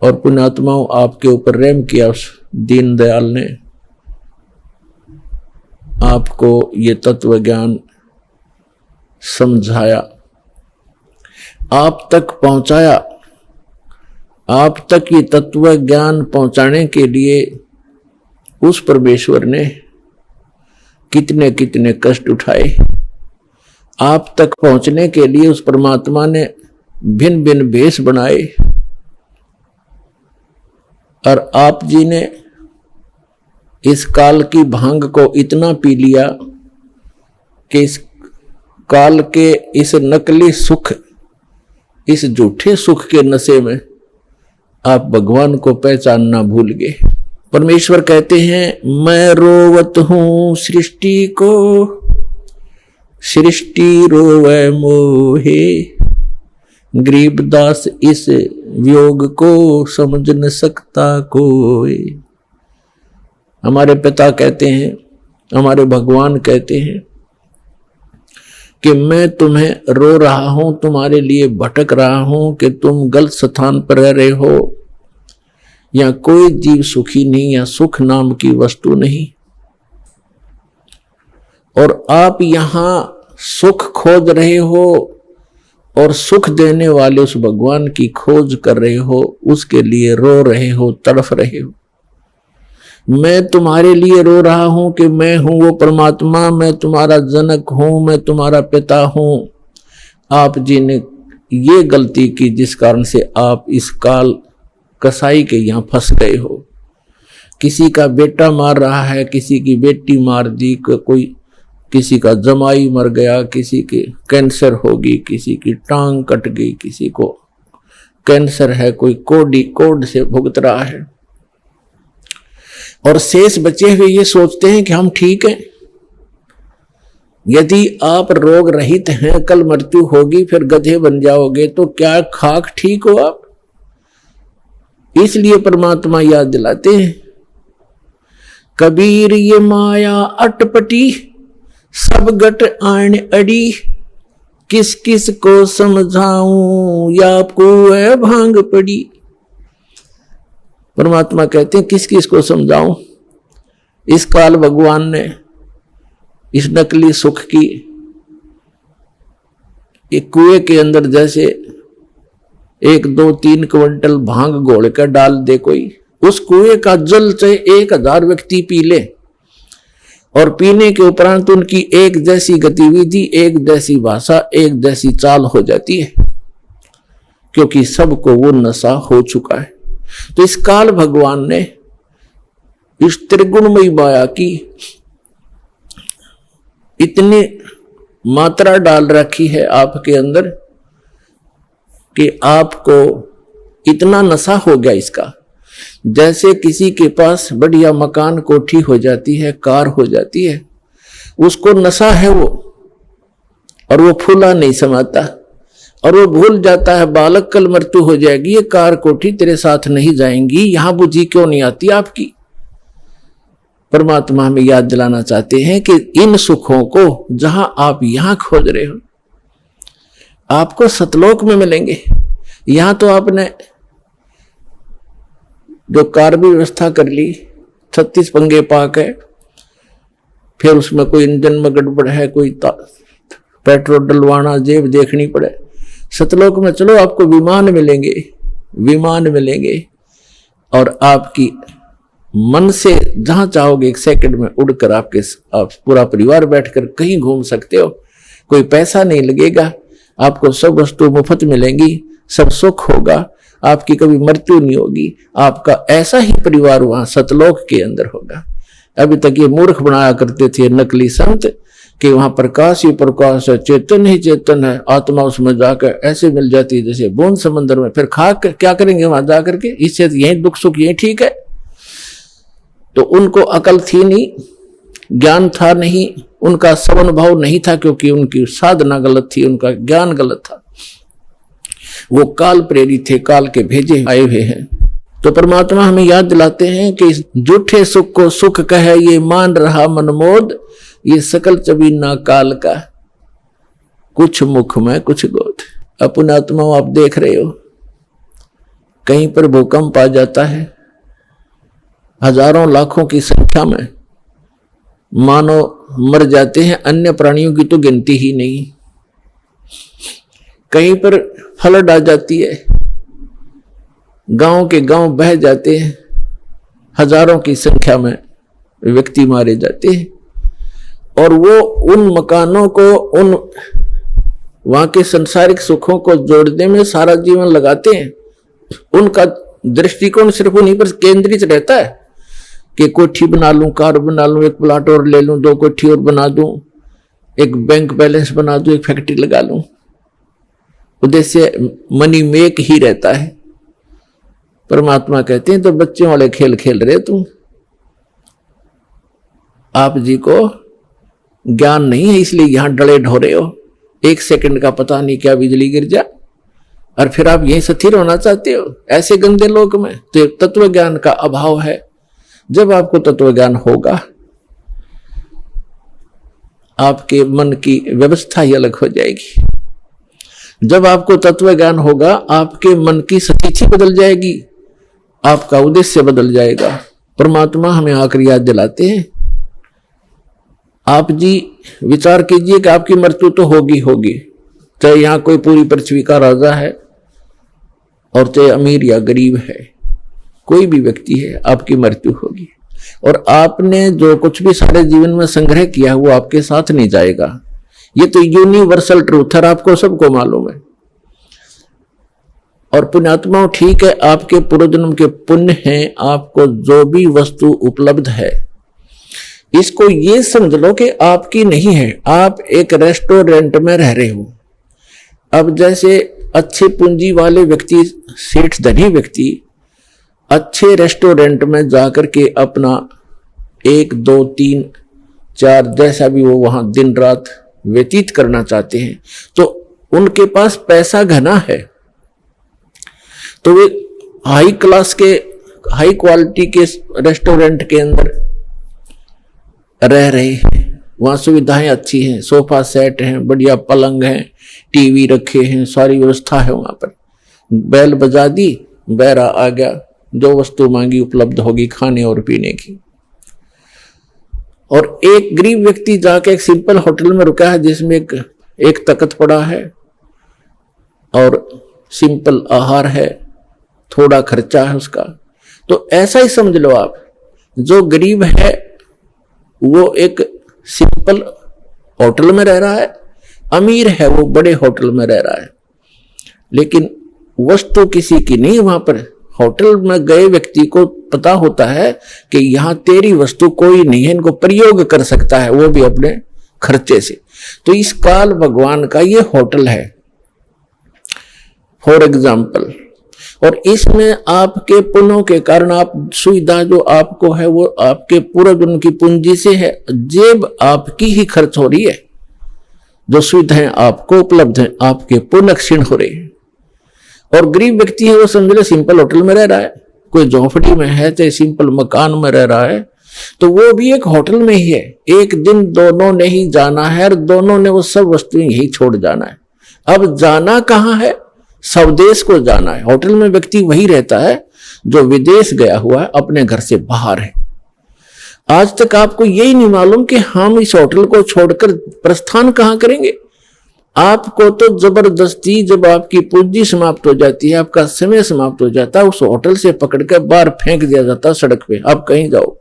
और पुण्यात्माओं आपके ऊपर रहम किया उस दीनदयाल ने, आपको ये तत्व ज्ञान समझाया, आप तक पहुंचाया। आप तक ये तत्व ज्ञान पहुंचाने के लिए उस परमेश्वर ने कितने कितने कष्ट उठाए। आप तक पहुंचने के लिए उस परमात्मा ने भिन्न भिन्न भेष बनाए, और आप जी ने इस काल की भांग को इतना पी लिया कि इस काल के इस नकली सुख, इस झूठे सुख के नशे में आप भगवान को पहचानना भूल गए। परमेश्वर कहते हैं मैं रोवत हूं सृष्टि को, सृष्टि रोवे मोहे, गरीबदास इस वियोग को समझ न सकता कोई। हमारे पिता कहते हैं, हमारे भगवान कहते हैं कि मैं तुम्हें रो रहा हूं, तुम्हारे लिए भटक रहा हूं कि तुम गलत स्थान पर रह रहे हो। या कोई जीव सुखी नहीं, या सुख नाम की वस्तु नहीं, और आप यहां सुख खोज रहे हो और सुख देने वाले उस भगवान की खोज कर रहे हो, उसके लिए रो रहे हो, तड़फ रहे हो। मैं तुम्हारे लिए रो रहा हूं कि मैं हूं वो परमात्मा, मैं तुम्हारा जनक हूं, मैं तुम्हारा पिता हूं। आप जी ने ये गलती की जिस कारण से आप इस काल कसाई के यहां फंस गए हो। किसी का बेटा मार रहा है, किसी की बेटी मार दी, कोई किसी का जमाई मर गया, किसी के कैंसर होगी, किसी की टांग कट गई, किसी को कैंसर है, कोई कोड से भुगत रहा है, और शेष बचे हुए ये सोचते हैं कि हम ठीक हैं। यदि आप रोग रहित हैं, कल मृत्यु होगी, फिर गधे बन जाओगे, तो क्या खाक ठीक हो आप? इसलिए परमात्मा याद दिलाते हैं, कबीर ये माया अटपटी, सब गट आन अड़ी, किस किस को समझाऊं या आपको है भांग पड़ी। परमात्मा कहते हैं किस किस को समझाऊं। इस काल भगवान ने इस नकली सुख की एक कुएं के अंदर जैसे 1, 2, 3 क्विंटल भांग घोल कर डाल दे कोई, उस कुएं का जल चाहे 1000 व्यक्ति पी ले, और पीने के उपरांत उनकी एक जैसी गतिविधि, एक जैसी भाषा, एक जैसी चाल हो जाती है, क्योंकि सबको वो नशा हो चुका है। तो इस काल भगवान ने इस त्रिगुणमयी माया की इतनी मात्रा डाल रखी है आपके अंदर कि आपको इतना नशा हो गया इसका। जैसे किसी के पास बढ़िया मकान, कोठी हो जाती है, कार हो जाती है, उसको नशा है वो, और वो फूला नहीं समाता, और वो भूल जाता है बालक कल मृत्यु हो जाएगी, ये कार कोठी तेरे साथ नहीं जाएंगी, यहां बुद्धि क्यों नहीं आती आपकी। परमात्मा हमें याद दिलाना चाहते हैं कि इन सुखों को जहां आप यहां खोज रहे हो, आपको सतलोक में मिलेंगे। यहां तो आपने जो कार भी व्यवस्था कर ली, 36 पंगे पाक है, फिर उसमें कोई इंजन में गड़बड़ है, कोई पेट्रोल डलवाना, जेब देखनी पड़े। सतलोक में चलो आपको विमान मिलेंगे, विमान मिलेंगे, और आपकी मन से जहां चाहोगे 1 सेकंड में उड़कर आप पूरा परिवार बैठकर कहीं घूम सकते हो। कोई पैसा नहीं लगेगा, आपको सब वस्तु मुफ्त मिलेंगी, सब सुख होगा, आपकी कभी मृत्यु नहीं होगी। आपका ऐसा ही परिवार वहां सतलोक के अंदर होगा। अभी तक ये मूर्ख बनाया करते थे नकली संत कि वहां प्रकाश ही प्रकाश है, चेतन ही चेतन है, आत्मा उसमें जाकर ऐसे मिल जाती है जैसे बूंद समंदर में। फिर खाक क्या करेंगे वहां जाकर के, इससे यही दुख सुख यही ठीक है। तो उनको अकल थी नहीं, ज्ञान था नहीं, उनका सवन भाव नहीं था, क्योंकि उनकी साधना गलत थी, उनका ज्ञान गलत था। वो काल प्रेरित थे, काल के भेजे आए हुए हैं। तो परमात्मा हमें याद दिलाते हैं कि झूठे सुख को सुख कहे ये मान रहा मनमोद, ये सकल चबीना काल का, कुछ मुख में कुछ गोद। अपना आत्मा आप देख रहे हो कहीं पर भूकंप आ जाता है, हजारों लाखों की संख्या में मानव मर जाते हैं, अन्य प्राणियों की तो गिनती ही नहीं। कहीं पर फ्लड आ जाती है, गांव के गांव बह जाते हैं, हजारों की संख्या में व्यक्ति मारे जाते हैं, और वो उन मकानों को, उन वहां के सांसारिक सुखों को जोड़ने में सारा जीवन लगाते हैं। उनका दृष्टिकोण सिर्फ उन्हीं पर केंद्रित रहता है कि कोठी बना लूं, कार बना लूं, एक प्लाट और ले लूं, 2 कोठी और बना दूं, एक बैंक बैलेंस बना दूं, एक फैक्ट्री लगा लूं। उद्देश्य मनी मेक ही रहता है। परमात्मा कहते हैं तो बच्चों वाले खेल खेल रहे तुम, आप जी को ज्ञान नहीं है इसलिए यहां डले ढोरे हो। 1 सेकंड का पता नहीं क्या बिजली गिर जा और फिर आप यहीं स्थिर होना चाहते हो ऐसे गंदे लोक में। तो तत्व ज्ञान का अभाव है। जब आपको तत्व ज्ञान होगा, आपके मन की व्यवस्था ही अलग हो जाएगी। जब आपको तत्व ज्ञान होगा, आपके मन की स्थिति बदल जाएगी, आपका उद्देश्य बदल जाएगा। परमात्मा हमें आकर याद दिलाते हैं, आप जी विचार कीजिए कि आपकी मृत्यु तो होगी होगी, चाहे यहां कोई पूरी पृथ्वी का राजा है और चाहे अमीर या गरीब है, कोई भी व्यक्ति है, आपकी मृत्यु होगी। और आपने जो कुछ भी सारे जीवन में संग्रह किया वो आपके साथ नहीं जाएगा। ये तो यूनिवर्सल ट्रूथ है, आपको सबको मालूम है। और पुण्यात्माओं, ठीक है, आपके पूर्वजन्म के पुण्य हैं, आपको जो भी वस्तु उपलब्ध है इसको ये समझ लो कि आपकी नहीं है। आप एक रेस्टोरेंट में रह रहे हो। अब जैसे अच्छे पूंजी वाले व्यक्ति, सेठ धनी व्यक्ति अच्छे रेस्टोरेंट में जाकर के अपना 1, 2, 3, 4 जैसा भी वो वहां दिन रात व्यतीत करना चाहते हैं, तो उनके पास पैसा घना है, तो वे हाई क्लास के, हाई क्वालिटी के रेस्टोरेंट के अंदर रह रहे हैं। वहां सुविधाएं अच्छी हैं, सोफा सेट हैं, बढ़िया पलंग हैं, टीवी रखे हैं, सारी व्यवस्था है वहां पर। बैल बजा दी, बैरा आ गया, जो वस्तु मांगी उपलब्ध होगी खाने और पीने की। और एक गरीब व्यक्ति जाके एक सिंपल होटल में रुका है जिसमें एक तख्त पड़ा है और सिंपल आहार है, थोड़ा खर्चा है उसका। तो ऐसा ही समझ लो आप, जो गरीब है वो एक सिंपल होटल में रह रहा है, अमीर है वो बड़े होटल में रह रहा है, लेकिन वस्तु किसी की नहीं। वहां पर होटल में गए व्यक्ति को पता होता है कि यहां तेरी वस्तु कोई नहीं है, इनको प्रयोग कर सकता है, वो भी अपने खर्चे से। तो इस काल भगवान का ये होटल है फॉर एग्जाम्पल। और इसमें आपके पुण्यों के कारण आप सुविधा जो आपको है वो आपके पूर्वजन्म की पूंजी से है, जेब आपकी ही खर्च हो रही है। जो सुविधाएं आपको उपलब्ध है आपके पुण्य क्षीण हो रहे हैं। और गरीब व्यक्ति है वो समझ लो सिंपल होटल में रह रहा है, कोई झोंपड़ी में है, चाहे सिंपल मकान में रह रहा है, तो वो भी एक होटल में ही है। एक दिन दोनों ने ही जाना है और दोनों ने वो सब वस्तुएं यही छोड़ जाना है। अब जाना कहाँ है? स्वदेश को जाना है। होटल में व्यक्ति वही रहता है जो विदेश गया हुआ है, अपने घर से बाहर है। आज तक आपको यही नहीं मालूम कि हम इस होटल को छोड़कर प्रस्थान कहां करेंगे। आपको तो जबरदस्ती जब आपकी पूंजी समाप्त हो जाती है, आपका समय समाप्त हो जाता है, उस होटल से पकड़कर बाहर फेंक दिया जाता है सड़क पे, आप कहीं जाओ।